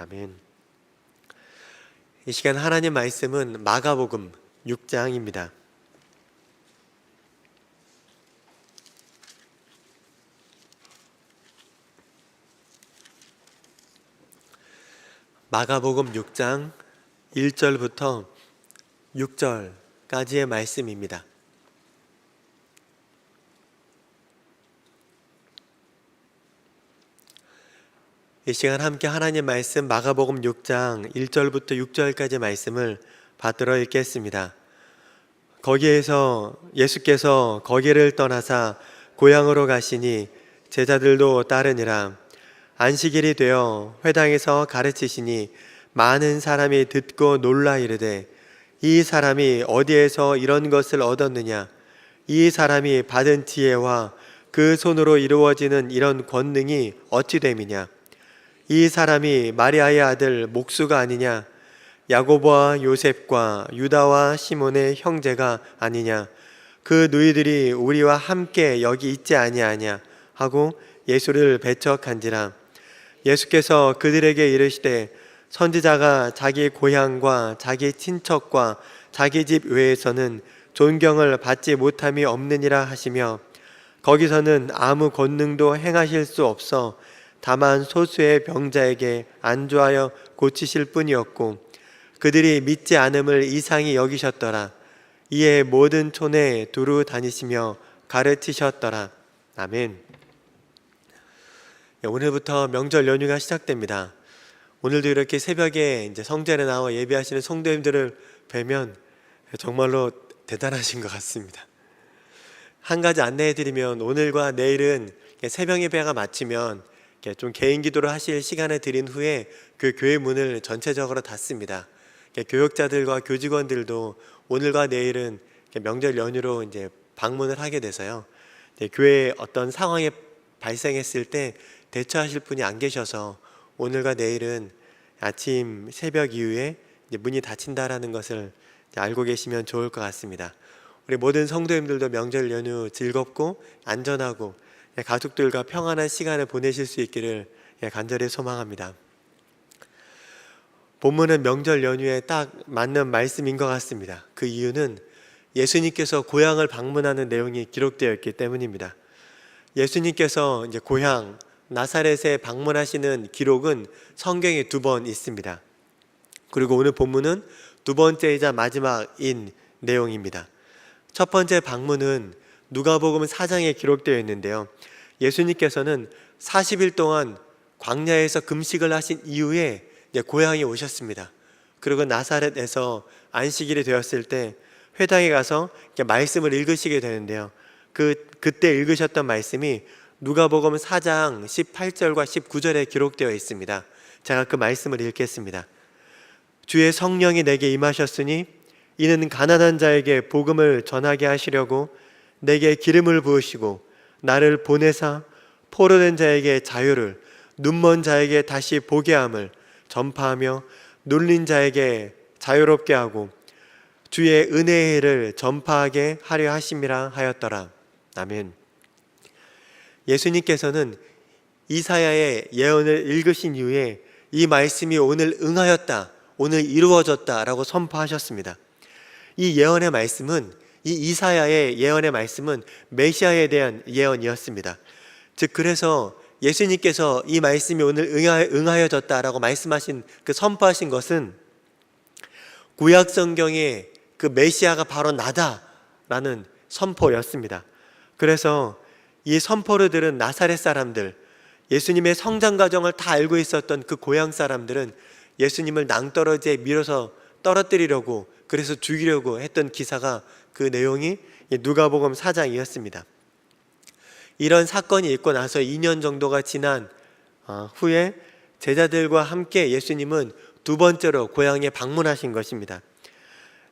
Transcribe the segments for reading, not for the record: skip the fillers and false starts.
아멘. 이 시간 하나님 말씀은 마가복음 6장입니다. 마가복음 6장 1절부터 6절까지의 말씀입니다. 이 시간 함께 하나님 말씀 마가복음 6장 1절부터 6절까지 말씀을 받들어 읽겠습니다. 거기에서 예수께서 거기를 떠나사 고향으로 가시니 제자들도 따르니라. 안식일이 되어 회당에서 가르치시니 많은 사람이 듣고 놀라 이르되 이 사람이 어디에서 이런 것을 얻었느냐? 이 사람이 받은 지혜와 그 손으로 이루어지는 이런 권능이 어찌 됨이냐? 이 사람이 마리아의 아들 목수가 아니냐? 야고보와 요셉과 유다와 시몬의 형제가 아니냐? 그 누이들이 우리와 함께 여기 있지 아니하냐? 하고 예수를 배척한지라. 예수께서 그들에게 이르시되 선지자가 자기 고향과 자기 친척과 자기 집 외에서는 존경을 받지 못함이 없느니라 하시며 거기서는 아무 권능도 행하실 수 없어 다만 소수의 병자에게 안주하여 고치실 뿐이었고 그들이 믿지 않음을 이상히 여기셨더라. 이에 모든 촌에 두루 다니시며 가르치셨더라. 아멘. 오늘부터 명절 연휴가 시작됩니다. 오늘도 이렇게 새벽에 성전에 나와 예배하시는 성도님들을 뵈면 정말로 대단하신 것 같습니다. 한 가지 안내해드리면 오늘과 내일은 새벽 예배가 마치면 좀 개인 기도를 하실 시간을 드린 후에 그 교회 문을 전체적으로 닫습니다. 교역자들과 교직원들도 오늘과 내일은 명절 연휴로 방문을 하게 돼서요. 교회에 어떤 상황이 발생했을 때 대처하실 분이 안 계셔서 오늘과 내일은 아침 새벽 이후에 문이 닫힌다라는 것을 알고 계시면 좋을 것 같습니다. 우리 모든 성도님들도 명절 연휴 즐겁고 안전하고 가족들과 평안한 시간을 보내실 수 있기를 간절히 소망합니다. 본문은 명절 연휴에 딱 맞는 말씀인 것 같습니다. 그 이유는 예수님께서 고향을 방문하는 내용이 기록되어 있기 때문입니다. 예수님께서 고향 나사렛에 방문하시는 기록은 성경에 2번 있습니다. 그리고 오늘 본문은 두 번째이자 마지막인 내용입니다. 첫 번째 방문은 누가복음 4장에 기록되어 있는데요. 예수님께서는 40일 동안 광야에서 금식을 하신 이후에 고향에 오셨습니다. 그리고 나사렛에서 안식일이 되었을 때 회당에 가서 말씀을 읽으시게 되는데요. 그때 읽으셨던 말씀이 누가복음 4장 18절과 19절에 기록되어 있습니다. 제가 그 말씀을 읽겠습니다. 주의 성령이 내게 임하셨으니 이는 가난한 자에게 복음을 전하게 하시려고 내게 기름을 부으시고 나를 보내사 포로된 자에게 자유를 눈먼 자에게 다시 보게 함을 전파하며 눌린 자에게 자유롭게 하고 주의 은혜의 해를 전파하게 하려 하심이라 하였더라. 아멘. 예수님께서는 이사야의 예언을 읽으신 이후에 이 말씀이 오늘 응하였다, 오늘 이루어졌다라고 선포하셨습니다. 이 예언의 말씀은 이 이사야의 예언의 말씀은 메시아에 대한 예언이었습니다. 즉 그래서 예수님께서 이 말씀이 오늘 응하여졌다라고 말씀하신 선포하신 것은 구약 성경에 그 메시아가 바로 나다라는 선포였습니다. 그래서 이 선포를 들은 나사렛 사람들, 예수님의 성장 과정을 다 알고 있었던 그 고향 사람들은 예수님을 낭떠러지에 밀어서 떨어뜨리려고, 그래서 죽이려고 했던 기사가 그 내용이 누가복음 4장이었습니다. 이런 사건이 있고 나서 2년 정도가 지난 후에 제자들과 함께 예수님은 두 번째로 고향에 방문하신 것입니다.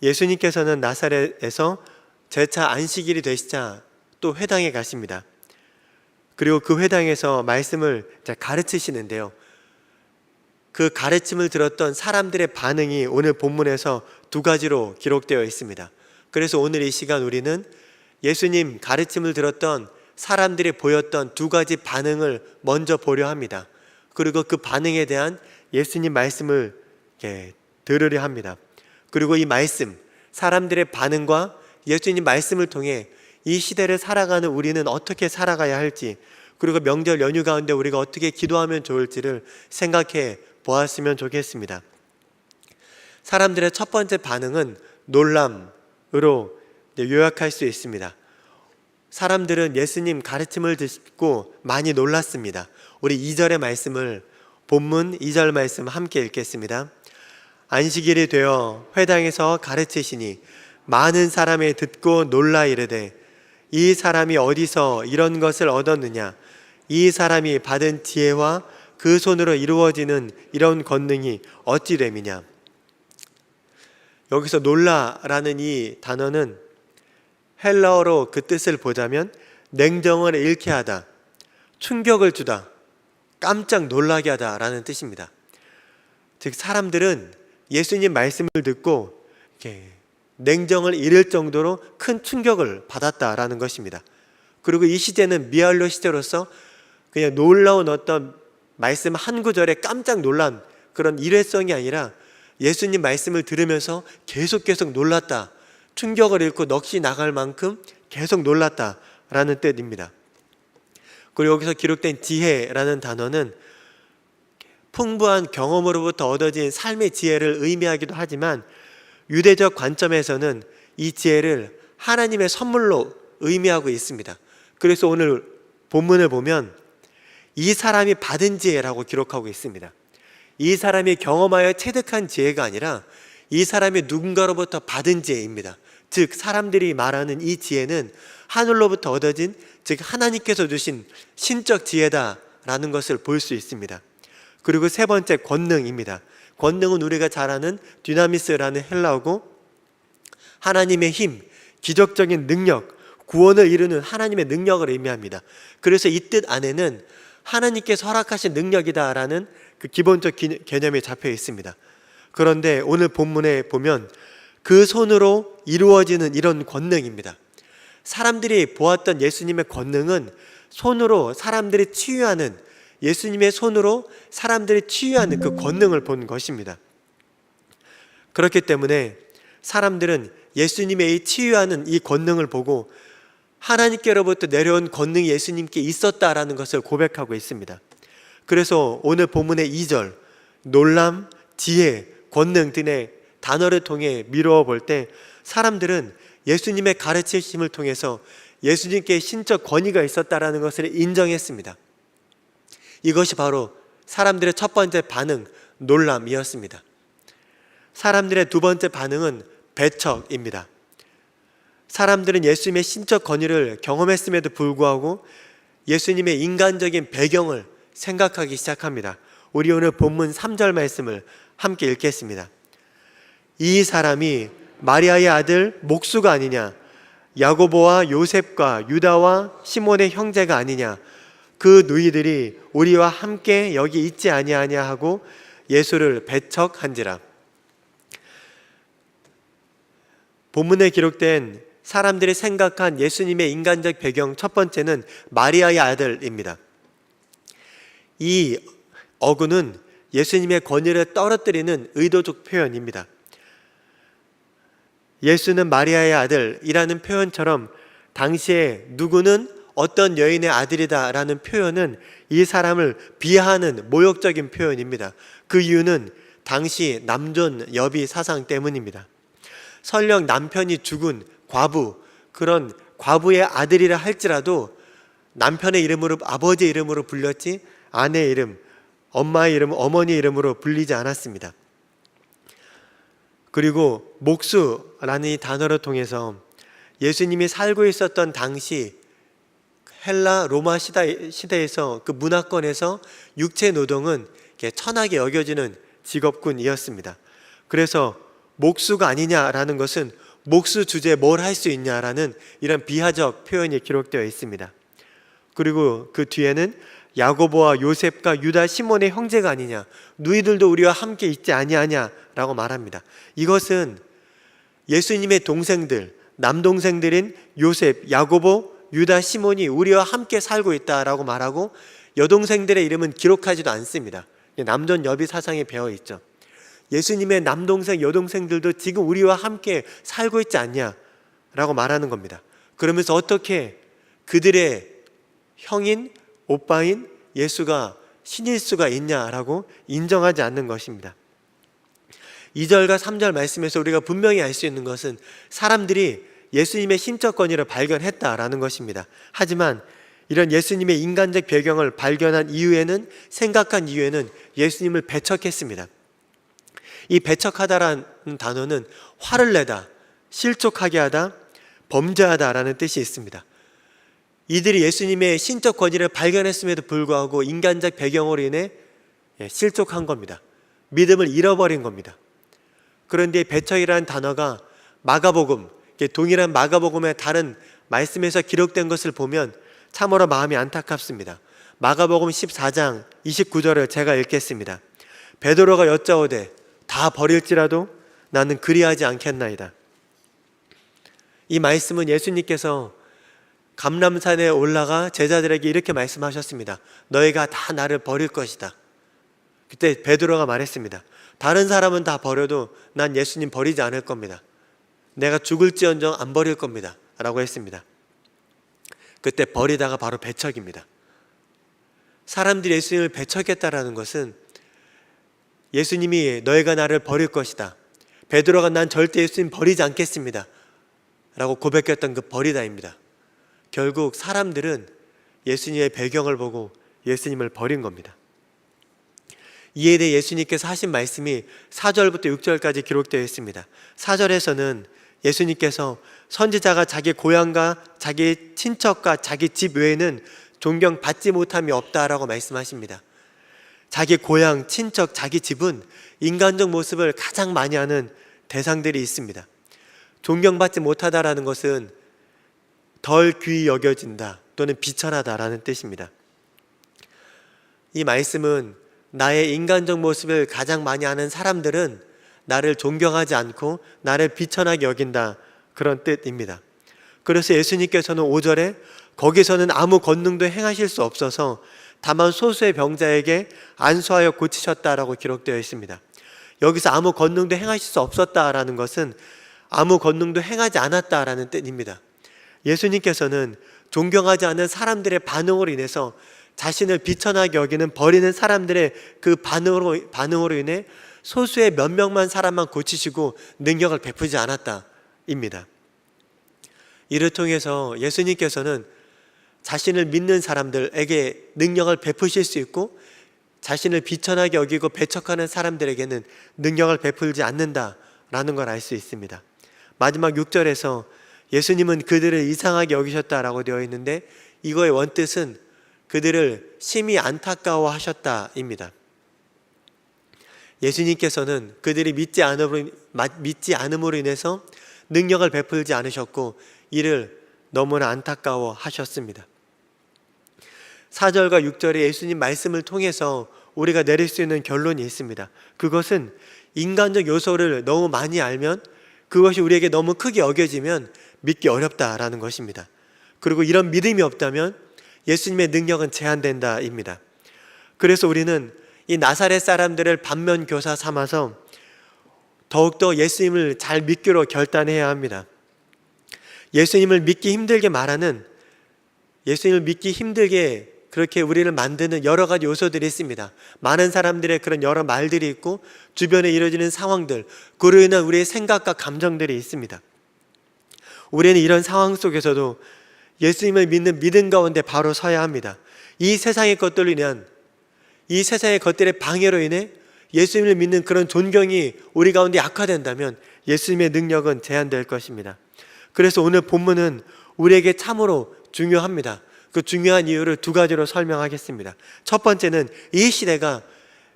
예수님께서는 나사렛에서 재차 안식일이 되시자 또 회당에 가십니다. 그리고 그 회당에서 말씀을 가르치시는데요. 그 가르침을 들었던 사람들의 반응이 오늘 본문에서 두 가지로 기록되어 있습니다. 그래서 오늘 이 시간 우리는 예수님 가르침을 들었던 사람들이 보였던 두 가지 반응을 먼저 보려 합니다. 그리고 그 반응에 대한 예수님 말씀을 들으려 합니다. 그리고 이 말씀, 사람들의 반응과 예수님 말씀을 통해 이 시대를 살아가는 우리는 어떻게 살아가야 할지, 그리고 명절 연휴 가운데 우리가 어떻게 기도하면 좋을지를 생각해 보았으면 좋겠습니다. 사람들의 첫 번째 반응은 놀람으로 요약할 수 있습니다. 사람들은 예수님 가르침을 듣고 많이 놀랐습니다. 우리 2절의 말씀을, 본문 2절 말씀 함께 읽겠습니다. 안식일이 되어 회당에서 가르치시니 많은 사람이 듣고 놀라 이르되 이 사람이 어디서 이런 것을 얻었느냐? 이 사람이 받은 지혜와 그 손으로 이루어지는 이런 권능이 어찌 됨이냐? 여기서 놀라라는 이 단어는 헬라어로 그 뜻을 보자면 냉정을 잃게 하다, 충격을 주다, 깜짝 놀라게 하다 라는 뜻입니다. 즉 사람들은 예수님 말씀을 듣고 냉정을 잃을 정도로 큰 충격을 받았다라는 것입니다. 그리고 이 시대는 미알로 시대로서 그냥 놀라운 어떤 말씀 한 구절에 깜짝 놀란 그런 일회성이 아니라 예수님 말씀을 들으면서 계속 놀랐다, 충격을 잃고 넋이 나갈 만큼 계속 놀랐다라는 뜻입니다. 그리고 여기서 기록된 지혜라는 단어는 풍부한 경험으로부터 얻어진 삶의 지혜를 의미하기도 하지만 유대적 관점에서는 이 지혜를 하나님의 선물로 의미하고 있습니다. 그래서 오늘 본문을 보면 이 사람이 받은 지혜라고 기록하고 있습니다. 이 사람이 경험하여 체득한 지혜가 아니라 이 사람이 누군가로부터 받은 지혜입니다. 즉 사람들이 말하는 이 지혜는 하늘로부터 얻어진, 즉 하나님께서 주신 신적 지혜다라는 것을 볼 수 있습니다. 그리고 세 번째, 권능입니다. 권능은 우리가 잘 아는 dynamis라는 헬라어고 하나님의 힘, 기적적인 능력, 구원을 이루는 하나님의 능력을 의미합니다. 그래서 이 뜻 안에는 하나님께서 허락하신 능력이다라는 그 기본적 개념이 잡혀 있습니다. 그런데 오늘 본문에 보면 그 손으로 이루어지는 이런 권능입니다. 사람들이 보았던 예수님의 권능은 손으로 사람들이 치유하는, 예수님의 손으로 사람들이 치유하는 그 권능을 본 것입니다. 그렇기 때문에 사람들은 예수님의 이 치유하는 이 권능을 보고 하나님께로부터 내려온 권능이 예수님께 있었다라는 것을 고백하고 있습니다. 그래서 오늘 본문의 2절 놀람, 지혜, 권능 등의 단어를 통해 미루어 볼 때 사람들은 예수님의 가르치심을 통해서 예수님께 신적 권위가 있었다라는 것을 인정했습니다. 이것이 바로 사람들의 첫 번째 반응, 놀람이었습니다. 사람들의 두 번째 반응은 배척입니다. 사람들은 예수님의 신적 권위를 경험했음에도 불구하고 예수님의 인간적인 배경을 생각하기 시작합니다. 우리 오늘 본문 3절 말씀을 함께 읽겠습니다. 이 사람이 마리아의 아들 목수가 아니냐? 야고보와 요셉과 유다와 시몬의 형제가 아니냐? 그 누이들이 우리와 함께 여기 있지 아니하냐 하고 예수를 배척한지라. 본문에 기록된 사람들이 생각한 예수님의 인간적 배경 첫 번째는 마리아의 아들입니다. 이 어구는 예수님의 권위를 떨어뜨리는 의도적 표현입니다. 예수는 마리아의 아들이라는 표현처럼 당시에 누구는 어떤 여인의 아들이다 라는 표현은 이 사람을 비하하는 모욕적인 표현입니다. 그 이유는 당시 남존 여비 사상 때문입니다. 설령 남편이 죽은 과부, 그런 과부의 아들이라 할지라도 남편의 이름으로, 아버지 이름으로 불렸지 아내의 이름, 엄마의 이름, 어머니 이름으로 불리지 않았습니다. 그리고 목수라는 이 단어를 통해서 예수님이 살고 있었던 당시 헬라 로마 시대에서 그 문화권에서 육체 노동은 천하게 여겨지는 직업군이었습니다. 그래서 목수가 아니냐라는 것은 목수 주제에 뭘 할 수 있냐라는 이런 비하적 표현이 기록되어 있습니다. 그리고 그 뒤에는 야고보와 요셉과 유다 시몬의 형제가 아니냐, 누이들도 우리와 함께 있지 아니하냐라고 말합니다. 이것은 예수님의 동생들, 남동생들인 요셉, 야고보, 유다 시몬이 우리와 함께 살고 있다라고 말하고 여동생들의 이름은 기록하지도 않습니다. 남존여비 사상에 배어 있죠. 예수님의 남동생, 여동생들도 지금 우리와 함께 살고 있지 않냐라고 말하는 겁니다. 그러면서 어떻게 그들의 형인, 오빠인 예수가 신일 수가 있냐라고 인정하지 않는 것입니다. 2절과 3절 말씀에서 우리가 분명히 알 수 있는 것은 사람들이 예수님의 신적 권위를 발견했다라는 것입니다. 하지만 이런 예수님의 인간적 배경을 발견한 이후에는, 생각한 이후에는 예수님을 배척했습니다. 이 배척하다라는 단어는 화를 내다, 실족하게 하다, 범죄하다라는 뜻이 있습니다. 이들이 예수님의 신적 권위를 발견했음에도 불구하고 인간적 배경으로 인해 실족한 겁니다. 믿음을 잃어버린 겁니다. 그런데 배척이라는 단어가 마가복음, 동일한 마가복음의 다른 말씀에서 기록된 것을 보면 참으로 마음이 안타깝습니다. 마가복음 14장 29절을 제가 읽겠습니다. 베드로가 여짜오되 다 버릴지라도 나는 그리하지 않겠나이다. 이 말씀은 예수님께서 감람산에 올라가 제자들에게 이렇게 말씀하셨습니다. 너희가 다 나를 버릴 것이다. 그때 베드로가 말했습니다. 다른 사람은 다 버려도 난 예수님 버리지 않을 겁니다. 내가 죽을지언정 안 버릴 겁니다 라고 했습니다. 그때 버리다가 바로 배척입니다. 사람들이 예수님을 배척했다라는 것은 예수님이 너희가 나를 버릴 것이다, 베드로가 난 절대 예수님 버리지 않겠습니다 라고 고백했던 그 버리다입니다. 결국 사람들은 예수님의 배경을 보고 예수님을 버린 겁니다. 이에 대해 예수님께서 하신 말씀이 4절부터 6절까지 기록되어 있습니다. 4절에서는 예수님께서 선지자가 자기 고향과 자기 친척과 자기 집 외에는 존경받지 못함이 없다라고 말씀하십니다. 자기 고향, 친척, 자기 집은 인간적 모습을 가장 많이 하는 대상들이 있습니다. 존경받지 못하다라는 것은 덜 귀히 여겨진다 또는 비천하다라는 뜻입니다. 이 말씀은 나의 인간적 모습을 가장 많이 하는 사람들은 나를 존경하지 않고 나를 비천하게 여긴다, 그런 뜻입니다. 그래서 예수님께서는 5절에 거기서는 아무 권능도 행하실 수 없어서 다만 소수의 병자에게 안수하여 고치셨다라고 기록되어 있습니다. 여기서 아무 권능도 행하실 수 없었다라는 것은 아무 권능도 행하지 않았다라는 뜻입니다. 예수님께서는 존경하지 않는 사람들의 반응으로 인해서 자신을 비천하게 여기는 버리는 사람들의 그 반응으로 인해 소수의 몇 명만 사람만 고치시고 능력을 베푸지 않았다입니다. 이를 통해서 예수님께서는 자신을 믿는 사람들에게 능력을 베푸실 수 있고 자신을 비천하게 여기고 배척하는 사람들에게는 능력을 베풀지 않는다라는 걸 알 수 있습니다. 마지막 6절에서 예수님은 그들을 이상하게 여기셨다라고 되어 있는데 이거의 원뜻은 그들을 심히 안타까워 하셨다입니다. 예수님께서는 그들이 믿지 않음으로 인해서 능력을 베풀지 않으셨고 이를 너무나 안타까워 하셨습니다. 4절과 6절의 예수님 말씀을 통해서 우리가 내릴 수 있는 결론이 있습니다. 그것은 인간적 요소를 너무 많이 알면, 그것이 우리에게 너무 크게 여겨지면 믿기 어렵다라는 것입니다. 그리고 이런 믿음이 없다면 예수님의 능력은 제한된다입니다. 그래서 우리는 이 나사렛 사람들을 반면교사 삼아서 더욱더 예수님을 잘 믿기로 결단해야 합니다. 예수님을 믿기 힘들게 말하는, 예수님을 믿기 힘들게 그렇게 우리를 만드는 여러 가지 요소들이 있습니다. 많은 사람들의 그런 여러 말들이 있고 주변에 이루어지는 상황들, 그로 인한 우리의 생각과 감정들이 있습니다. 우리는 이런 상황 속에서도 예수님을 믿는 믿음 가운데 바로 서야 합니다. 이 세상의 것들로 인한, 이 세상의 것들의 방해로 인해 예수님을 믿는 그런 존경이 우리 가운데 약화된다면 예수님의 능력은 제한될 것입니다. 그래서 오늘 본문은 우리에게 참으로 중요합니다. 그 중요한 이유를 두 가지로 설명하겠습니다. 첫 번째는 이 시대가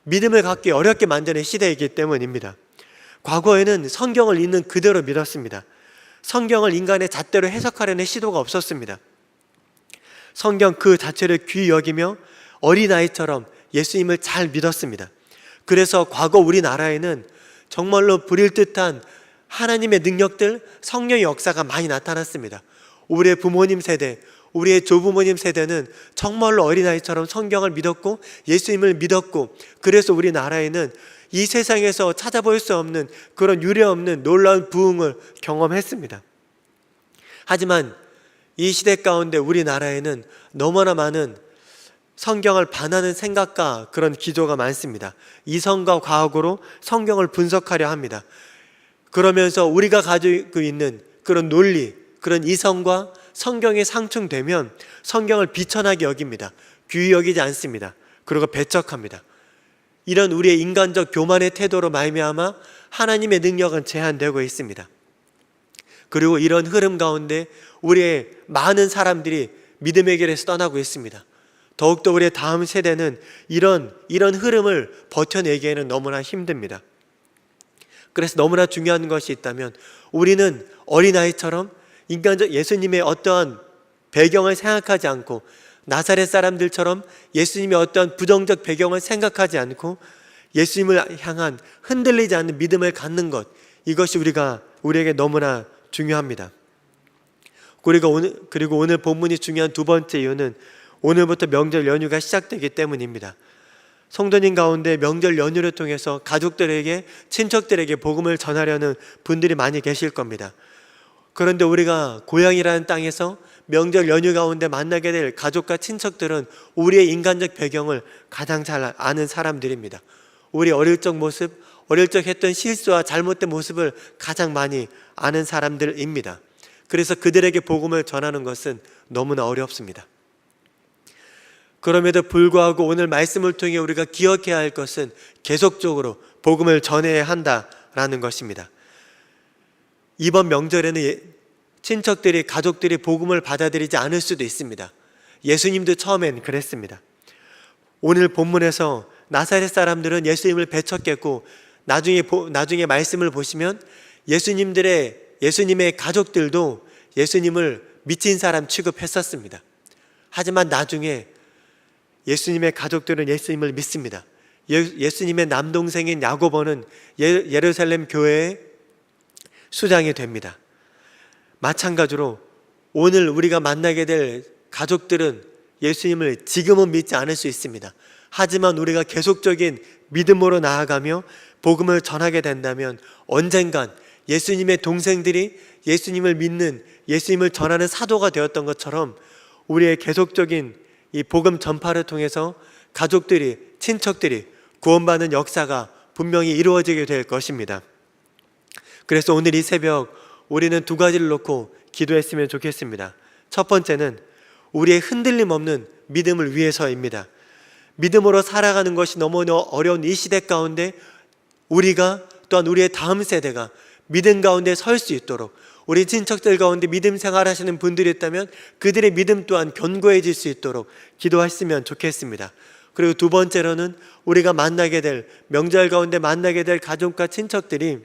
믿음을 갖기 어렵게 만드는 시대이기 때문입니다. 과거에는 성경을 있는 그대로 믿었습니다. 성경을 인간의 잣대로 해석하려는 시도가 없었습니다. 성경 그 자체를 귀히 여기며 어린아이처럼 예수님을 잘 믿었습니다. 그래서 과거 우리나라에는 정말로 불일 듯한 하나님의 능력들, 성령의 역사가 많이 나타났습니다. 우리의 부모님 세대, 우리의 조부모님 세대는 정말로 어린아이처럼 성경을 믿었고 예수님을 믿었고, 그래서 우리나라에는 이 세상에서 찾아볼 수 없는 그런 유례없는 놀라운 부흥을 경험했습니다. 하지만 이 시대 가운데 우리나라에는 너무나 많은 성경을 반하는 생각과 그런 기조가 많습니다. 이성과 과학으로 성경을 분석하려 합니다. 그러면서 우리가 가지고 있는 그런 논리, 그런 이성과 성경이 상충되면 성경을 비천하게 여깁니다. 귀히 여기지 않습니다. 그리고 배척합니다. 이런 우리의 인간적 교만의 태도로 말미암아 하나님의 능력은 제한되고 있습니다. 그리고 이런 흐름 가운데 우리의 많은 사람들이 믿음의 길에서 떠나고 있습니다. 더욱더 우리의 다음 세대는 이런 흐름을 버텨내기에는 너무나 힘듭니다. 그래서 너무나 중요한 것이 있다면 우리는 어린아이처럼 인간적 예수님의 어떠한 배경을 생각하지 않고, 나사렛 사람들처럼 예수님의 어떠한 부정적 배경을 생각하지 않고 예수님을 향한 흔들리지 않는 믿음을 갖는 것, 이것이 우리에게 너무나 중요합니다. 그리고 오늘 본문이 중요한 두 번째 이유는 오늘부터 명절 연휴가 시작되기 때문입니다. 성도님 가운데 명절 연휴를 통해서 가족들에게, 친척들에게 복음을 전하려는 분들이 많이 계실 겁니다. 그런데 우리가 고향이라는 땅에서 명절 연휴 가운데 만나게 될 가족과 친척들은 우리의 인간적 배경을 가장 잘 아는 사람들입니다. 우리 어릴 적 모습, 어릴 적 했던 실수와 잘못된 모습을 가장 많이 아는 사람들입니다. 그래서 그들에게 복음을 전하는 것은 너무나 어렵습니다. 그럼에도 불구하고 오늘 말씀을 통해 우리가 기억해야 할 것은 계속적으로 복음을 전해야 한다라는 것입니다. 이번 명절에는 친척들이, 가족들이 복음을 받아들이지 않을 수도 있습니다. 예수님도 처음엔 그랬습니다. 오늘 본문에서 나사렛 사람들은 예수님을 배척했고, 나중에 말씀을 보시면 예수님의 가족들도 예수님을 미친 사람 취급했었습니다. 하지만 나중에 예수님의 가족들은 예수님을 믿습니다. 예수님의 남동생인 야고보는 예루살렘 교회의 수장이 됩니다. 마찬가지로 오늘 우리가 만나게 될 가족들은 예수님을 지금은 믿지 않을 수 있습니다. 하지만 우리가 계속적인 믿음으로 나아가며 복음을 전하게 된다면 언젠간 예수님의 동생들이 예수님을 믿는, 예수님을 전하는 사도가 되었던 것처럼 우리의 계속적인 이 복음 전파를 통해서 가족들이, 친척들이 구원받는 역사가 분명히 이루어지게 될 것입니다. 그래서 오늘 이 새벽 우리는 두 가지를 놓고 기도했으면 좋겠습니다. 첫 번째는 우리의 흔들림 없는 믿음을 위해서입니다. 믿음으로 살아가는 것이 너무나 어려운 이 시대 가운데 우리가, 또한 우리의 다음 세대가 믿음 가운데 설 수 있도록, 우리 친척들 가운데 믿음 생활하시는 분들이 있다면 그들의 믿음 또한 견고해질 수 있도록 기도했으면 좋겠습니다. 그리고 두 번째로는 우리가 명절 가운데 만나게 될 가족과 친척들이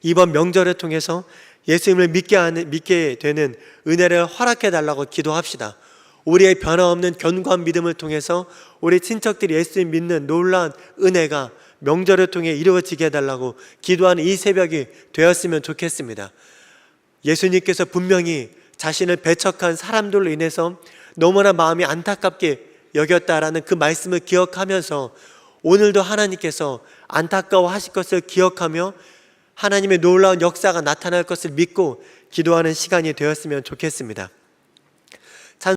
이번 명절을 통해서 예수님을 믿게 되는 은혜를 허락해 달라고 기도합시다. 우리의 변함없는 견고한 믿음을 통해서 우리 친척들이 예수님 믿는 놀라운 은혜가 명절을 통해 이루어지게 해달라고 기도하는 이 새벽이 되었으면 좋겠습니다. 예수님께서 분명히 자신을 배척한 사람들로 인해서 너무나 마음이 안타깝게 여겼다라는 그 말씀을 기억하면서 오늘도 하나님께서 안타까워하실 것을 기억하며 하나님의 놀라운 역사가 나타날 것을 믿고 기도하는 시간이 되었으면 좋겠습니다.